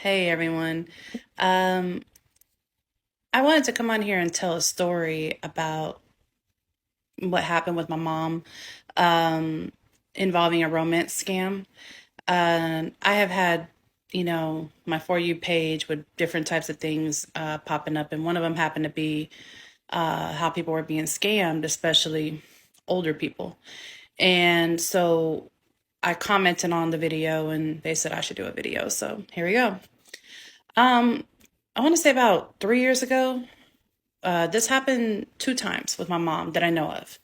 Hey everyone. Um, I wanted to come on here and tell a story about what happened with my mom um, involving a romance scam. I have had, my For You page with different types of things popping up, and one of them happened to be how people were being scammed, especially older people. And so I commented on the video, and they said I should do a video. So here we go. Um, I want to say about 3 years ago. This happened two times with my mom that I know of.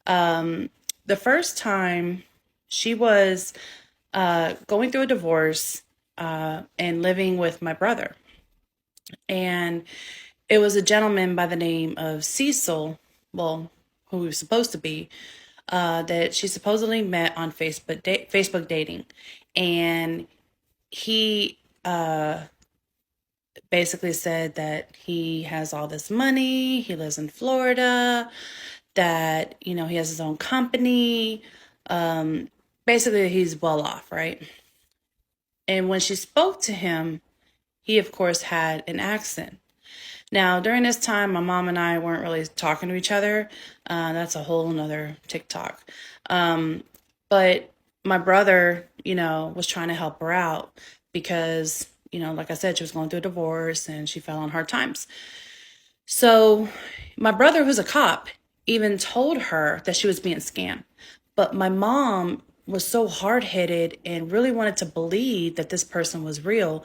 Um, the first time she was going through a divorce and living with my brother. And it was a gentleman by the name of Cecil, well, who he was supposed to be, that she supposedly met on Facebook dating. And he basically said that he has all this money, he lives in Florida, that, he has his own company. Um, Basically, he's well off, right? And when she spoke to him, he, of course, had an accent. Now, during this time, my mom and I weren't really talking to each other. That's a whole nother TikTok. Um, but my brother, was trying to help her out because, like I said, she was going through a divorce and she fell on hard times. So my brother, who's a cop, even told her that she was being scammed. But my mom was so hard headed and really wanted to believe that this person was real.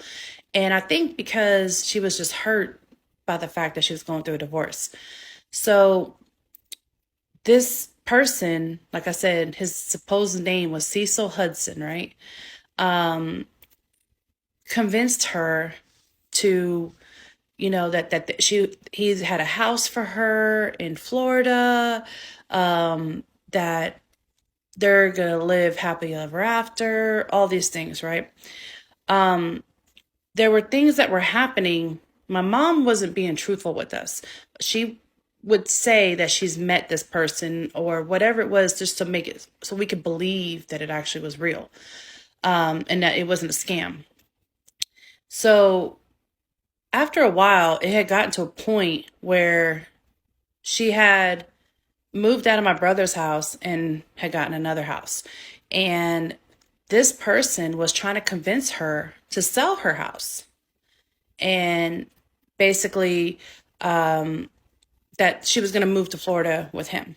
And I think because she was just hurt by the fact that she was going through a divorce. So this person, like I said, his supposed name was Cecil Hudson, right? Um, Convinced her to that he had a house for her in Florida, that they're gonna live happily ever after, all these things, right? Um, there were things that were happening. My mom wasn't being truthful with us. She would say that she's met this person or whatever it was just to make it so we could believe that it actually was real, and that it wasn't a scam. So after a while, it had gotten to a point where she had moved out of my brother's house and had gotten another house. And this person was trying to convince her to sell her house and basically um, that she was going to move to Florida with him.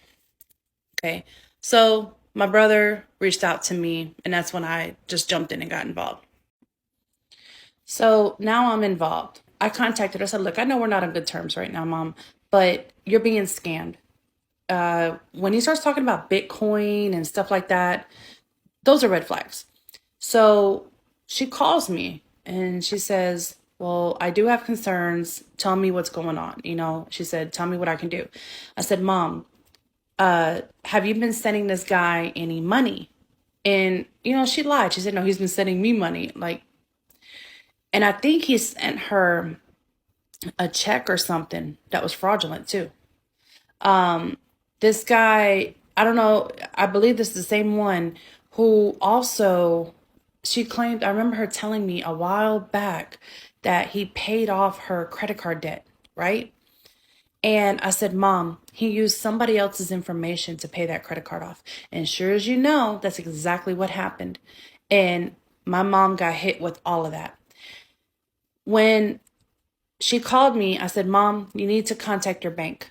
Okay. So my brother reached out to me, and that's when I just jumped in and got involved. So now I'm involved. I contacted her. I said, look, I know we're not on good terms right now, mom, but you're being scammed. When he starts talking about Bitcoin and stuff like that, those are red flags. So she calls me and she says, well, I do have concerns. Tell me what's going on. She said, tell me what I can do. I said, Mom, have you been sending this guy any money? And, she lied. She said, no, he's been sending me money. And I think he sent her a check or something that was fraudulent too. This guy, I don't know, I believe this is the same one who also, she claimed, I remember her telling me a while back that he paid off her credit card debt, right? And I said, Mom, he used somebody else's information to pay that credit card off. And sure as you know, that's exactly what happened. And my mom got hit with all of that. When she called me, I said, Mom, you need to contact your bank.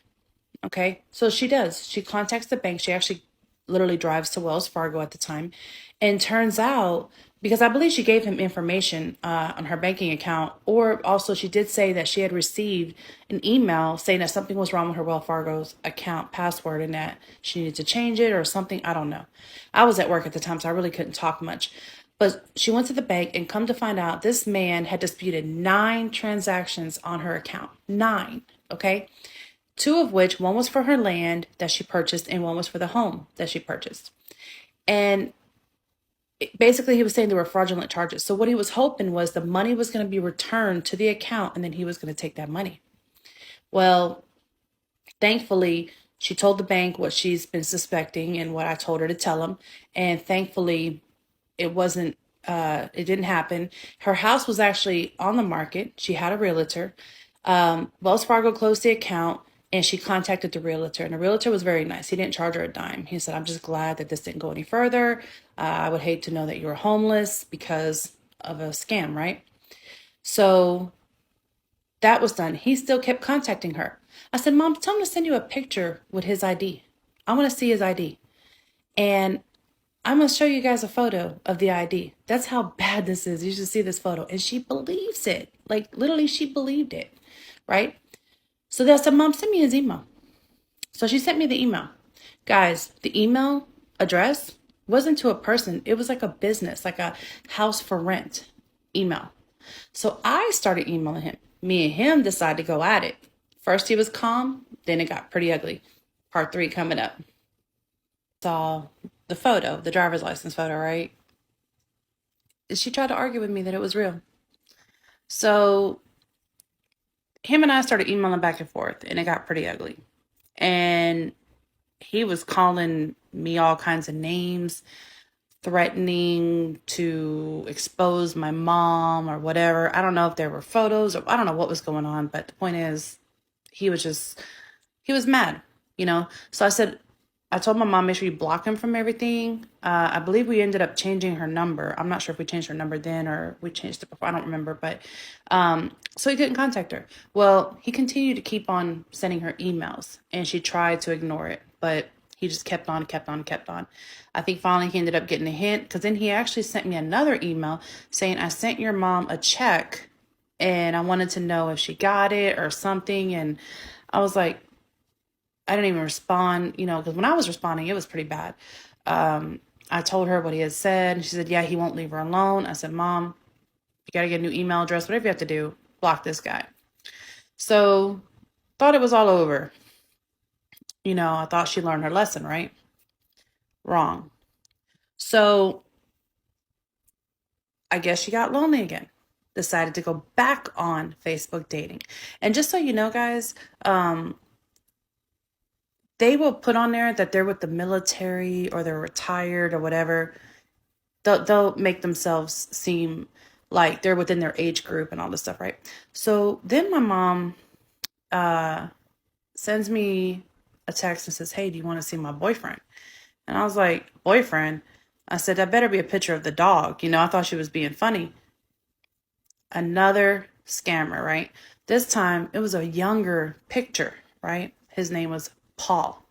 Okay. So she does. She contacts the bank. She actually literally drives to Wells Fargo at the time. And turns out, because I believe she gave him information on her banking account, or also she did say that she had received an email saying that something was wrong with her Wells Fargo's account password and that she needed to change it or something. I don't know. I was at work at the time, so I really couldn't talk much. But she went to the bank and come to find out this man had disputed 9 transactions on her account. 9. Okay. 2 of which, one was for her land that she purchased and one was for the home that she purchased. And basically he was saying there were fraudulent charges. So what he was hoping was the money was going to be returned to the account and then he was going to take that money. Well, thankfully, she told the bank what she's been suspecting and what I told her to tell him. And thankfully, it wasn't It didn't happen. Her house was actually on the market. She had a realtor. Wells Fargo closed the account and she contacted the realtor. And the realtor was very nice. He didn't charge her a dime. He said, I'm just glad that this didn't go any further. I would hate to know that you were homeless because of a scam, right? So that was done. He still kept contacting her. I said, Mom, tell him to send you a picture with his ID. I want to see his ID. And I'm going to show you guys a photo of the ID. That's how bad this is. You should see this photo. And she believes it. Like, literally, she believed it, right? So they said, Mom, send me his email. So she sent me the email. Guys, the email address wasn't to a person. It was like a business, like a house for rent email. So I started emailing him. Me and him decided to go at it. First, he was calm. Then it got pretty ugly. Part 3 coming up. Saw the photo, the driver's license photo, right? She tried to argue with me that it was real. So him and I started emailing back and forth, and it got pretty ugly. And he was calling me all kinds of names, threatening to expose my mom or whatever. I don't know if there were photos or I don't know what was going on, but the point is, he was mad, you know? So I told my mom, make sure you block him from everything. I believe we ended up changing her number. I'm not sure if we changed her number then or we changed it before. I don't remember, but so he couldn't contact her. Well, he continued to keep on sending her emails and she tried to ignore it, but he just kept on, kept on, kept on. I think finally he ended up getting a hint because then he actually sent me another email saying, I sent your mom a check and I wanted to know if she got it or something. And I was like, I didn't even respond, you know, because when I was responding, it was pretty bad. I told her what he had said. She said, yeah, he won't leave her alone. I said, Mom, you got to get a new email address. Whatever you have to do, block this guy. So thought it was all over. You know, I thought she learned her lesson, right? Wrong. So I guess she got lonely again. Decided to go back on Facebook dating. And just so you know, guys, they will put on there that they're with the military or they're retired or whatever. They'll make themselves seem like they're within their age group and all this stuff, right? So then my mom sends me a text and says, hey, do you want to see my boyfriend? And I was like, boyfriend? I said, that better be a picture of the dog. You know, I thought she was being funny. Another scammer, right? This time it was a younger picture, right? His name was Paul.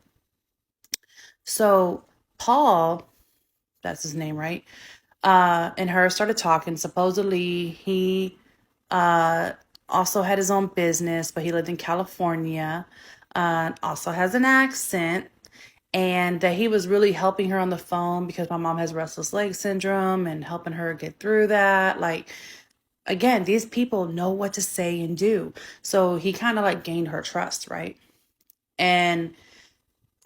So Paul, that's his name, right? And her started talking. Supposedly he also had his own business, but he lived in California. Also has an accent. And that he was really helping her on the phone because my mom has restless leg syndrome and helping her get through that. Like, again, these people know what to say and do. So he kind of like gained her trust, right? And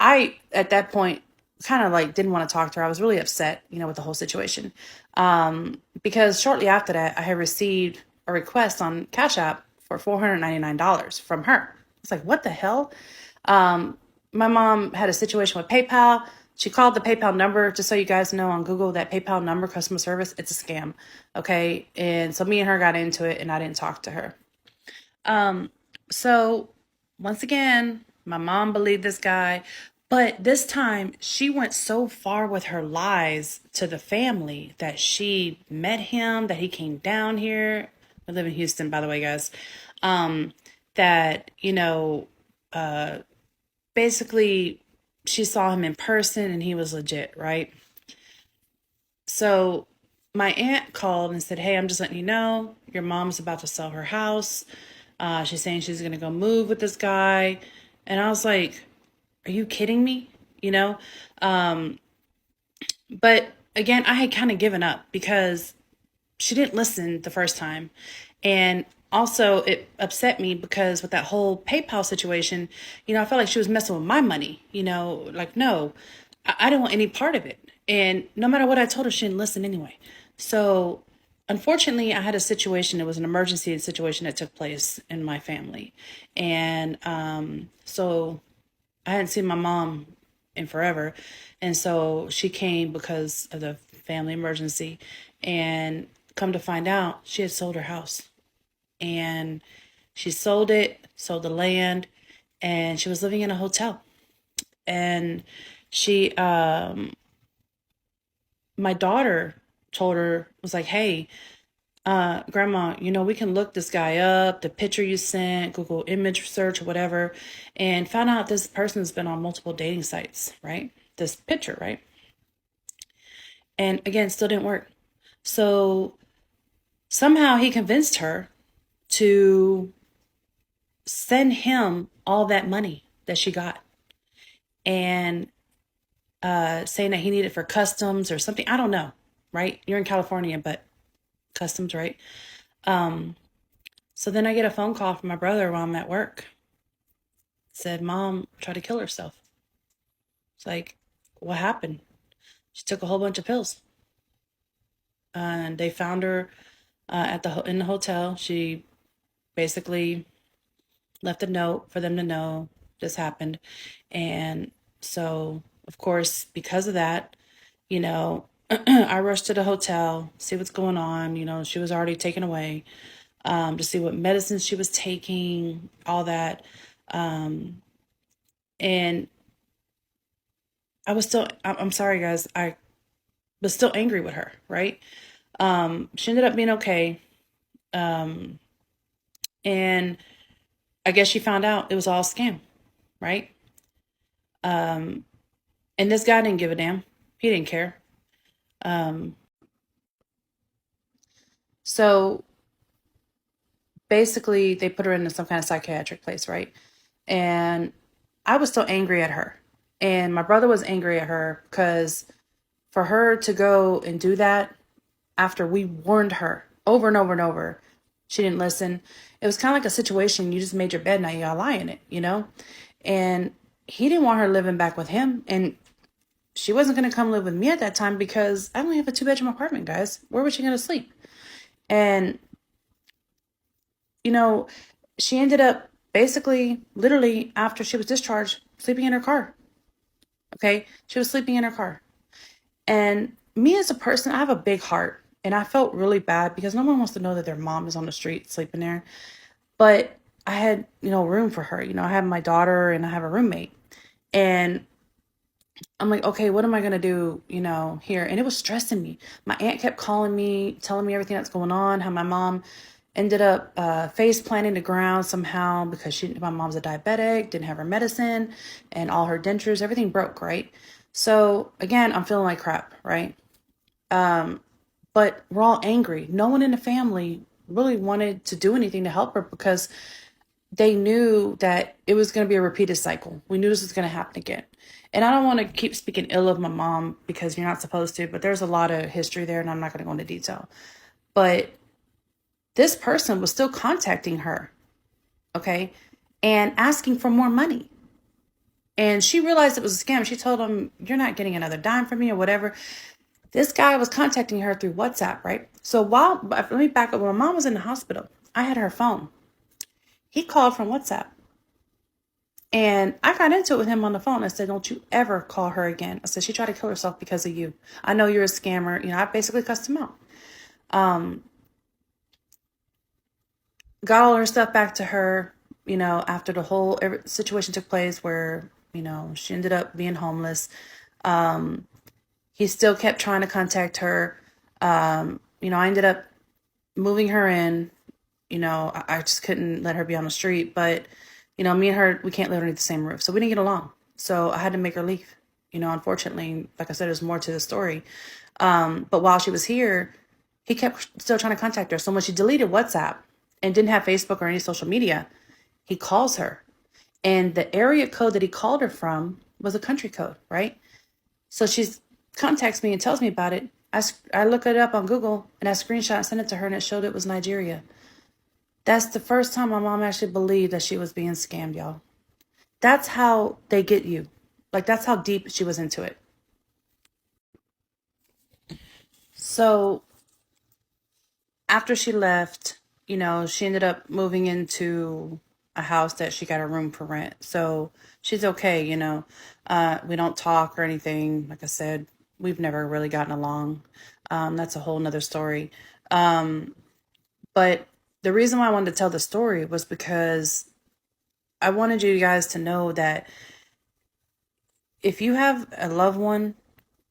I, at that point, kind of like didn't want to talk to her. I was really upset, you know, with the whole situation. Because shortly after that, I had received a request on Cash App for $499 from her. It's like, what the hell? My mom had a situation with PayPal. She called the PayPal number, just so you guys know, on Google, that PayPal number, customer service, it's a scam. Okay. And so me and her got into it and I didn't talk to her. So once again, my mom believed this guy, but this time she went so far with her lies to the family that she met him, that he came down here. I live in Houston, by the way, guys. That, you know, basically she saw him in person and he was legit, right? So my aunt called and said, hey, I'm just letting you know, your mom's about to sell her house. She's saying she's going to go move with this guy. And I was like, are you kidding me? You know? But again, I had kind of given up because she didn't listen the first time. And also it upset me because with that whole PayPal situation, you know, I felt like she was messing with my money, you know, like, no, I didn't want any part of it. And no matter what I told her, she didn't listen anyway. So unfortunately, I had a situation, it was an emergency situation that took place in my family. And so I hadn't seen my mom in forever. And so she came because of the family emergency. And come to find out, she had sold her house. And she sold it, sold the land, and she was living in a hotel. And she, my daughter told her, was like, hey, grandma, we can look this guy up, the picture you sent, Google image search or whatever, and found out this person's been on multiple dating sites, right? This picture, right? And again, still didn't work. So somehow he convinced her to send him all that money that she got, and saying that he needed for customs or something. I don't know, right? You're in California, but customs, right? So then I get a phone call from my brother while I'm at work. Said, Mom tried to kill herself. It's like, what happened? She took a whole bunch of pills. And they found her in the hotel. She basically left a note for them to know this happened. And so, of course, because of that, I rushed to the hotel, see what's going on. She was already taken away, to see what medicines she was taking, all that. And I'm sorry, guys, I was still angry with her, right? She ended up being okay. And I guess she found out it was all a scam, right? And this guy didn't give a damn. He didn't care. So basically, they put her into some kind of psychiatric place, right? And I was still angry at her. And my brother was angry at her because for her to go and do that after we warned her over and over and over, she didn't listen. It was kind of like a situation, you just made your bed, now you gotta lie in it. And he didn't want her living back with him. And she wasn't going to come live with me at that time because I only have a 2-bedroom apartment, guys. Where was she going to sleep? And, you know, she ended up basically, literally, after she was discharged, sleeping in her car. Okay? She was sleeping in her car. And me as a person, I have a big heart. And I felt really bad because no one wants to know that their mom is on the street sleeping there. But I had, room for her. I have my daughter and I have a roommate. And I'm like, okay, what am I going to do, here? And it was stressing me. My aunt kept calling me, telling me everything that's going on, how my mom ended up face planting the ground somehow because my mom's a diabetic, didn't have her medicine, and all her dentures, everything broke, right? So again, I'm feeling like crap, right? But we're all angry. No one in the family really wanted to do anything to help her because they knew that it was going to be a repeated cycle. We knew this was going to happen again. And I don't want to keep speaking ill of my mom because you're not supposed to, but there's a lot of history there and I'm not going to go into detail. But this person was still contacting her, okay, and asking for more money. And she realized it was a scam. She told him, you're not getting another dime from me or whatever. This guy was contacting her through WhatsApp, right? So let me back up. When my mom was in the hospital, I had her phone. He called from WhatsApp. And I got into it with him on the phone. I said, don't you ever call her again. I said, she tried to kill herself because of you. I know you're a scammer. I basically cussed him out. Got all her stuff back to her, after the whole situation took place where, she ended up being homeless. He still kept trying to contact her. I ended up moving her in. I just couldn't let her be on the street. But, me and her, we can't live underneath the same roof. So we didn't get along. So I had to make her leave. Unfortunately, like I said, there's more to the story. But while she was here, he kept still trying to contact her. So when she deleted WhatsApp and didn't have Facebook or any social media, he calls her. And the area code that he called her from was a country code, right? So she contacts me and tells me about it. I look it up on Google and I screenshot and sent it to her and it showed it was Nigeria. That's the first time my mom actually believed that she was being scammed, y'all. That's how they get you. Like, that's how deep she was into it. So after she left, she ended up moving into a house that she got a room for rent. So she's okay, we don't talk or anything. Like I said, we've never really gotten along. That's a whole nother story. But the reason why I wanted to tell the story was because I wanted you guys to know that if you have a loved one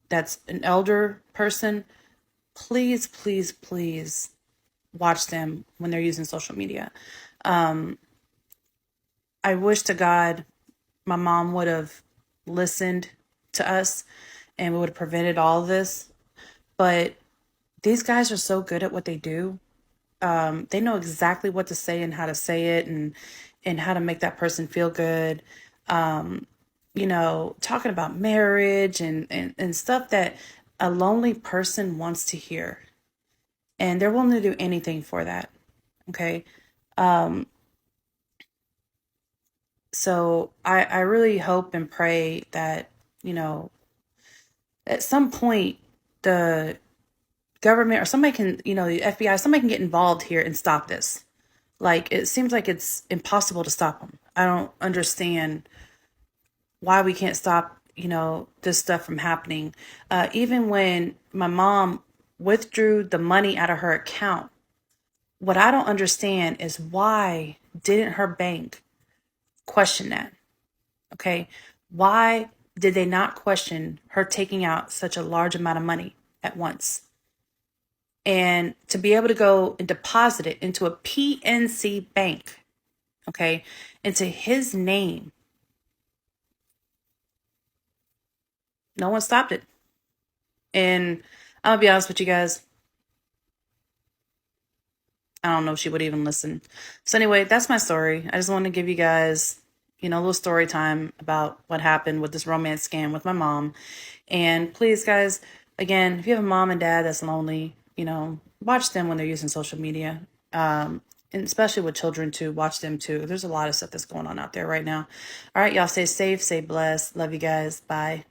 that's an elder person, please, please, please watch them when they're using social media. I wish to God my mom would have listened to us and we would have prevented all of this. But these guys are so good at what they do. They know exactly what to say and how to say it, and how to make that person feel good. Talking about marriage and stuff that a lonely person wants to hear. And they're willing to do anything for that. Okay. So I really hope and pray that, at some point the government or somebody can, the FBI, somebody can get involved here and stop this. Like, it seems like it's impossible to stop them. I don't understand why we can't stop, this stuff from happening. Even when my mom withdrew the money out of her account, what I don't understand is why didn't her bank question that? Okay. Why did they not question her taking out such a large amount of money at once? And to be able to go and deposit it into a PNC bank, okay, into his name, no one stopped it. And I'm gonna be honest with you guys, I don't know if she would even listen. So anyway, that's my story. I just want to give you guys, a little story time about what happened with this romance scam with my mom. And please, guys, again, if you have a mom and dad that's lonely, watch them when they're using social media. And especially with children too, watch them too. There's a lot of stuff that's going on out there right now. All right, y'all, stay safe, stay blessed. Love you guys. Bye.